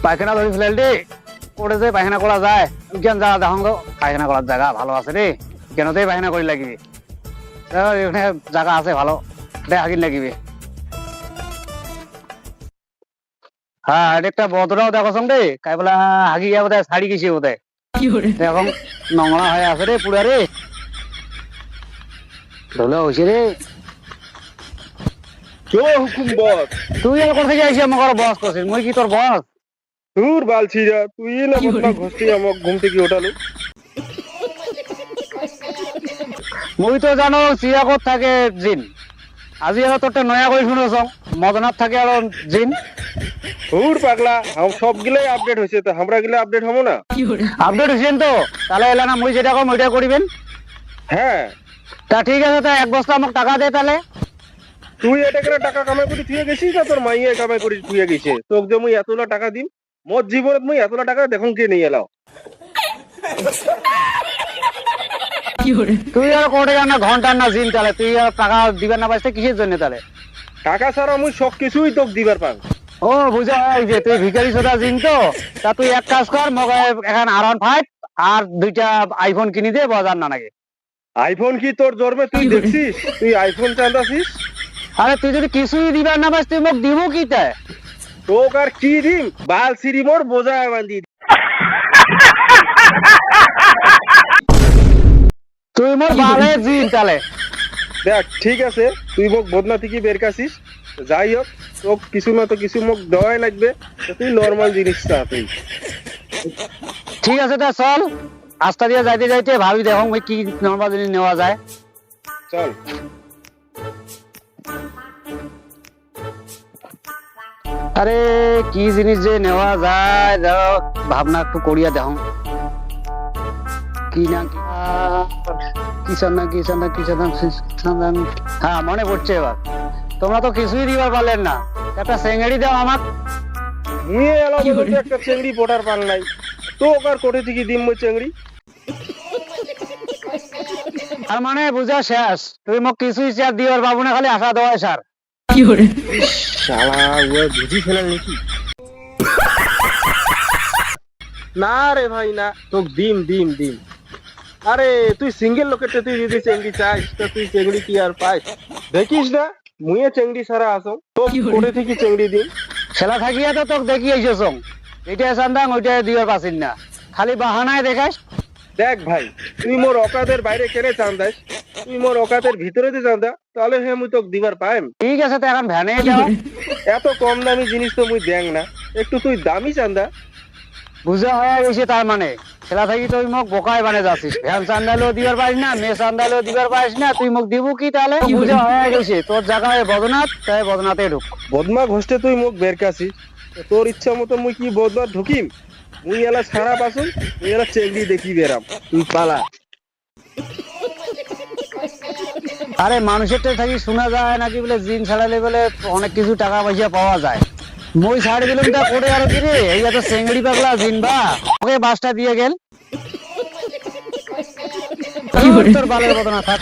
পায়খানা ধরে ফেলাল রে, করে যে পায়খানা করা যায় কেন? যা দেখো তো পায়খানা করার জায়গা ভালো আছে রে, কেনতেই পায়খানা করি লাগিবি? এখানে জায়গা আছে ভালো, হাগির লাগিবে। হ্যাঁ, এটা একটা বদরাও দেখো রে, কাই বলে হাগি গিয়া বোধ হয় শাড়ি গেছি বোধ হয়, এখন নোংরা হয়ে আছে রে পুরা রে, ধুলো হয়েছে রে। হুকুম বস। তুই আর কোথা থেকে আইসি আমাকে বস করছিস? মুই কি তোর বস? তোর বালছিরা তুই না বদনা ঘষতে আমাক ঘুম থেকে ওঠালো। মুই তো জানো চিরাকত থাকে জিন, আজি আর তোরটা নয়া করে শুনেছ মদনাথ থাকে আর জিন। তোর পাগলা সব গিলাই আপডেট হয়েছে, তো আমরা গিলে আপডেট হবো না? আপডেট হয়েছেন তো, তাহলে এলা না মুই যেটা কম ওইটা করিবেন। হ্যাঁ তা ঠিক আছে, তা এক বস্তা আমাকে টাকা দে তাহলে। তুই এটা করে টাকা কামাই করে থুয়ে গেছিস না তোর মাইয়া কামাই করে থুয়ে গেছে? তোকে যে মুই এতলা টাকা দিম, মোর জীবনত মুই এতলা টাকা দেখুন কে নিয়ে এলাও। তুই আর কোটে না ঘন্টার না জিন, তাহলে তুই আর টাকা দিবেন না পাইছে কিসের জন্য তাহলে? টাকা ছাড়া মুই সব কিছুই তোকে দিবার পাং। ও বুঝা হয় যে তুই ভিখারি সোদা জিন তো। তা তুই এক কাজ কর, মগে এখন R15 আর 2টা আইফোন কিনি দে, বাজার না নাকি? আইফোন কি তোর জন্মে তুই দেখছিস? তুই আইফোন চান্দাছিস? আরে তুই যদি কিছুই দিবার না পাইস তুই মোক দিব কি তাই? তোক আর কি দিম? বাল সিরি মোর বোঝা বান্ধি। তুই মোর বালে জিন তাহলে। দেখ ঠিক আছে, তুই মোক বদনা থেকে বের কাছিস, যাই হোক তোক কিছু না তো কিছু মোক দেওয়াই লাগবে, তো তুই নর্মাল জিনিস চা তুই। ঠিক আছে, তা চল রাস্তা দিয়ে যাইতে যাইতে ভাবি দেখো মুই কি নর্মাল জিনিস নেওয়া যায়। চল। আরে কি জিনিস যে নেওয়া যায়, যাও ভাবনা একটু করিয়া দেখো। কি না কিষান, হ্যাঁ মনে পড়ছে এবার। তোমরা তো কিছুই দিবার পারলেন না, একটা সেঙ্গাড়ি দাও আমাক। মুই এলাও বলতে একটা চেংড়ি পোটার পান নাই, তোক আর কোটে থেকে দিম মুই চেংড়ি? তার মানে বুঝা শেষ, তুই মোক কিছুই চেয়ার দিবার পাবো না, খালি আশা দেওয়া সার। শালা ও বুঝি ফেলাল নাকি? না রে ভাই না, তোক দিম দিম দিম। আরে তুই সিঙ্গেল লোকের তুই যদি চেংড়ি চাইস তো তুই চেংড়ি কি আর পাইস? দেখিস না মুয়ে চেংড়ি সারা আসো, তোক কোটে থেকে চেংড়ি দিম। ছেলা থাকিয়া তো তোকে দেখি আইসো, এইটা চান্দাং ওইটা দিবার পাচ্ছিস না, খালি বাহানায় দেখাস। দেখ ভাই, তুই মোর অকাতের বাইরে কেনে চান্দাস, তুই মোর অকাতের ভিতরে দিয়ে চান্দা, তাহলে হ্যাঁ মুই তোক দিবার পাইম। ঠিক আছে, তো এখন ভ্যানে যাও। এত কম দামি জিনিস তো মুই দেং না, একটু তুই দামি চান্দা। বুঝা হয়ে গেছে, তার মানে ছেলা থাকি তুই মোক বোকায় বানে যাচ্ছিস, ভ্যান চান্দালেও দিবার পারিস না, মেয়ে চান্দালেও দিবার পারিস না, তুই মোক দিব কি তাহলে? বুঝা হয়ে গেছে, তোর জায়গায় বদনাথ, তাই বদনাথে ঢুক। বদমা ঘষ্টে তুই মোক বের কাছিস, তোর ইচ্ছা মতো মুই কি বদমা ঢুকিম? মুই এলা সারা পাসুন, মুই এলা চেংড়ি দেখি বেরাম, তুই পালা। আরে মানুষের তো থাকি শোনা যায় নাকি বলে জিন ছাড়ালে বলে অনেক কিছু টাকা পয়সা পাওয়া যায়। মই ছাড় দিলাম তা করে আর কি রে, এই এত সেঙ্গড়ি পাগলা জিন বা ওকে বাসটা দিয়ে গেল, তোর বালের বদনা থাক।